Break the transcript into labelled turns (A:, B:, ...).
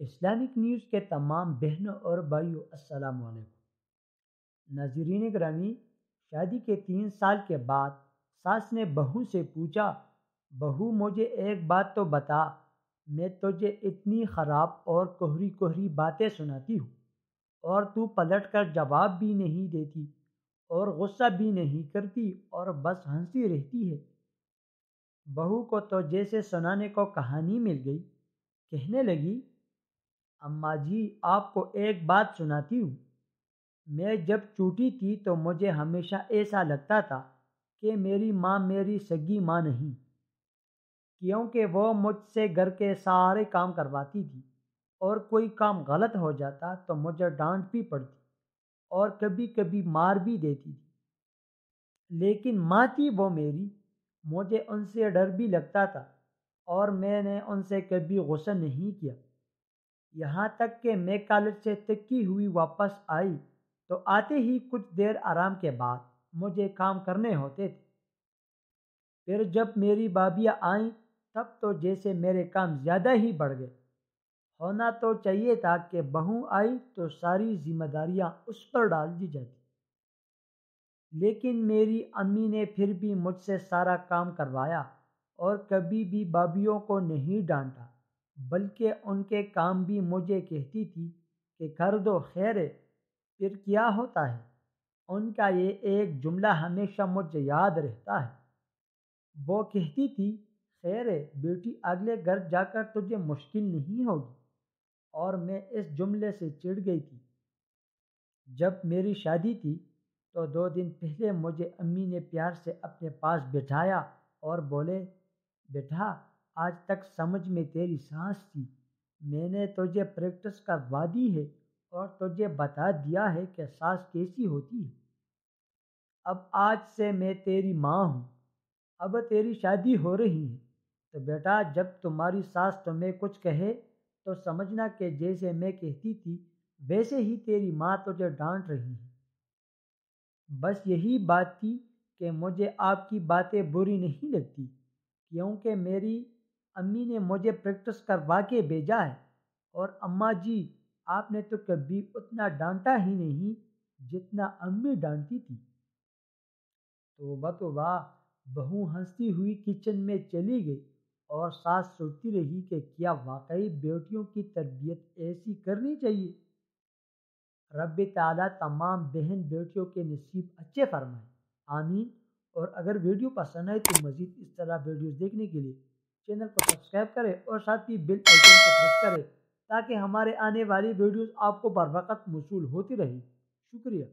A: Islamic news کے تمام بہنوں اور بھائیوں السلام علیکم۔ ناظرین گرامی، شادی کے 3 سال کے بعد ساس نے بہو سے پوچھا، بہو مجھے ایک بات تو بتا، میں تجھے اتنی خراب اور کوہری کوہری باتیں سناتی ہوں اور تو پلٹ کر جواب بھی نہیں دیتی اور غصہ بھی نہیں کرتی اور بس ہنسی رہتی ہے۔ بہو کو تو جیسے سنانے کو کہانی مل گئی، کہنے لگی، اماں جی آپ کو ایک بات سناتی ہوں۔ میں جب چھوٹی تھی تو مجھے ہمیشہ ایسا لگتا تھا کہ میری ماں میری سگی ماں نہیں، کیونکہ وہ مجھ سے گھر کے سارے کام کرواتی تھی اور کوئی کام غلط ہو جاتا تو مجھے ڈانٹ بھی پڑتی اور کبھی کبھی مار بھی دیتی تھی، لیکن ماں تھی وہ میری، مجھے ان سے ڈر بھی لگتا تھا اور میں نے ان سے کبھی غصہ نہیں کیا۔ یہاں تک کہ میں کالج سے تھکی ہوئی واپس آئی تو آتے ہی کچھ دیر آرام کے بعد مجھے کام کرنے ہوتے تھے۔ پھر جب میری بھابیاں آئیں تب تو جیسے میرے کام زیادہ ہی بڑھ گئے۔ ہونا تو چاہیے تھا کہ بہو آئی تو ساری ذمہ داریاں اس پر ڈال دی جاتی، لیکن میری امی نے پھر بھی مجھ سے سارا کام کروایا اور کبھی بھی بھابیوں کو نہیں ڈانٹا، بلکہ ان کے کام بھی مجھے کہتی تھی کہ کر دو، خیر ہے، پھر کیا ہوتا ہے۔ ان کا یہ ایک جملہ ہمیشہ مجھے یاد رہتا ہے۔ وہ کہتی تھی، خیر ہے بیٹی، اگلے گھر جا کر تجھے مشکل نہیں ہوگی، اور میں اس جملے سے چڑ گئی تھی۔ جب میری شادی تھی تو 2 دن پہلے مجھے امی نے پیار سے اپنے پاس بٹھایا اور بولے، بیٹا آج تک سمجھ میں تیری سانس تھی، میں نے تجھے پریکٹس کروا دی ہے اور تجھے بتا دیا ہے کہ سانس کیسی ہوتی ہے۔ اب آج سے میں تیری ماں ہوں، اب تیری شادی ہو رہی ہے، تو بیٹا جب تمہاری ساس تمہیں کچھ کہے تو سمجھنا کہ جیسے میں کہتی تھی ویسے ہی تیری ماں تجھے ڈانٹ رہی ہے۔ بس یہی بات تھی کہ مجھے آپ کی باتیں بری نہیں لگتی، کیونکہ میری امی نے مجھے پریکٹس کروا کے بھیجا ہے، اور اماں جی آپ نے تو کبھی اتنا ڈانٹا ہی نہیں جتنا امی ڈانٹتی تھی۔ توبہ توبہ، بہو ہنستی ہوئی کچن میں چلی گئی اور ساس سوچتی رہی کہ کیا واقعی بیٹیوں کی تربیت ایسی کرنی چاہیے۔ رب تعالیٰ تمام بہن بیٹیوں کے نصیب اچھے فرمائے، آمین۔ اور اگر ویڈیو پسند آئے تو مزید اس طرح ویڈیوز دیکھنے کے لیے چینل کو سبسکرائب کریں اور ساتھ ہی بیل آئیکن کو پریس کریں تاکہ ہمارے آنے والی ویڈیوز آپ کو بر وقت موصول ہوتی رہی۔ شکریہ۔